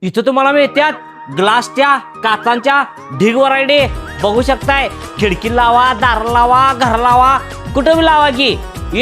इथं तुम्हाला मिळत्यात ग्लासच्या काचांच्या ढीग व्हरायटी बघू शकताय. खिडकी लावा, दार लावा, घर लावा, कुठं बी लावा की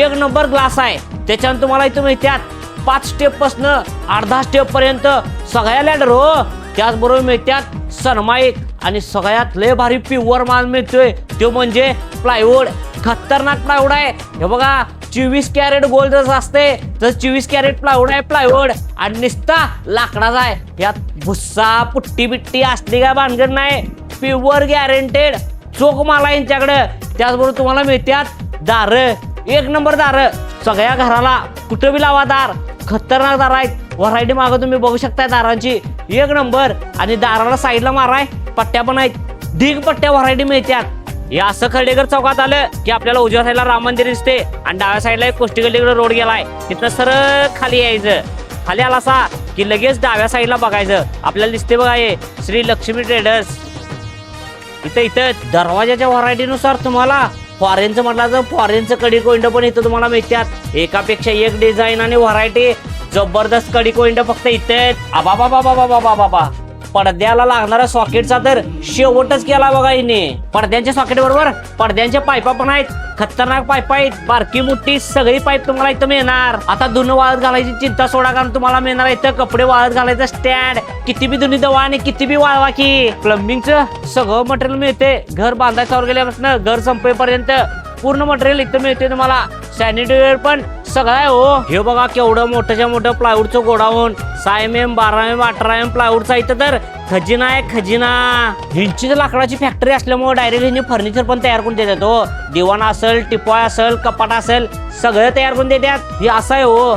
एक नंबर ग्लास आहे. त्याच्यानंतर तुम्हाला इथं मिळत्यात 5 स्टेप पासन 8-10 स्टेप पर्यंत सगळ्या लॅडर हो. त्याचबरोबर मिळत्यात सनमाईक आणि सगळ्यात लय भारी प्युअर माल मिळतोय तो म्हणजे प्लायवूड. खतरनाक प्लायवूड आहे. हे बघा 24 कॅरेट गोल्ड जसं असते तसं 24 कॅरेट प्लायवूड आहे. प्लायवूड आणि निस्ता लाकडाचा आहे. यात भुस्सा पुट्टी बिट्टी असली काय भानगड नाही. प्युअर गॅरंटेड चोख माल आहे यांच्याकडे. त्याचबरोबर तुम्हाला मिळतात दार, एक नंबर दार. सगळ्या घराला कुठं बी लावा दार. खतरनाक दार आहेत. व्हरायटी मागं तुम्ही बघू शकता दारांची एक नंबर. आणि दाराला साईडला माराय पट्ट्या पण आहेत. ढीग पट्ट्या व्हरायटी मिळतात. हे असं खर्डेकर चौकात आलं की आपल्याला उजव्या साईडला राम मंदिर दिसते आणि डाव्या साईडला एक कोष्टीगल्लीकडे रोड गेलाय. तिथं सरळ खाली यायचं. खाली आला असा की लगेच डाव्या साईडला बघायचं. आपल्याला दिसते बघा हे श्री लक्ष्मी ट्रेडर्स. इथं दरवाजाच्या व्हरायटीनुसार तुम्हाला फॉरेनचं म्हटलं तर फॉरेनचं कडी कोइंड पण इथं तुम्हाला मिळतात. एकापेक्षा एक डिझाईन आणि व्हरायटी जबरदस्त कडी कोइंड फक्त इथे. बाबा पडद्याला लागणारा सॉकेटचा तर शेवटच केला बघा हिने. पडद्यांच्या सॉकेट बरोबर पडद्यांच्या पाईपा पण आहेत. खतरनाक पाईप आहेत. बारकी मोठी सगळी पाईप तुम्हाला इथं मिळणार. आता धुणं वाळत घालायची चिंता सोडा, कारण तुम्हाला मिळणार इथं कपडे वाळत घालायचं स्टँड. किती बी धुणी दवा आणि किती बी वाळवा की प्लंबिंगचं सगळं मटेरियल मिळते. घर बांधायच्यावर गेल्यापासून घर संपेपर्यंत पूर्ण मटेरियल इथं मिळते तुम्हाला. सॅनिटरीवेअर पण सगळं आहे हो. हे बघा केवढं मोठ्याच्या मोठं प्लायवूडचं गोडाऊन. 6 mm 12 mm 18 mm प्लायवूडचा इथं तर खजिना आहे खजिना. ह्यांची लाकडाची फॅक्टरी असल्यामुळे डायरेक्ट ह्यांनी फर्निचर पण तयार करून देतात हो. दिवाण असेल, टिपॉय असेल, कपाट असेल सगळं तयार करून देतात. हे असं आहे हो.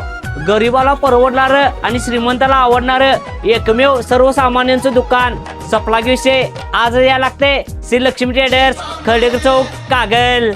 गरीबाला परवडणार आणि श्रीमंताला आवडणार एकमेव सर्वसामान्यांचं दुकान. सपला विषय आज या लागते श्री लक्ष्मी ट्रेडर्स, खर्डेकर चौक, कागल.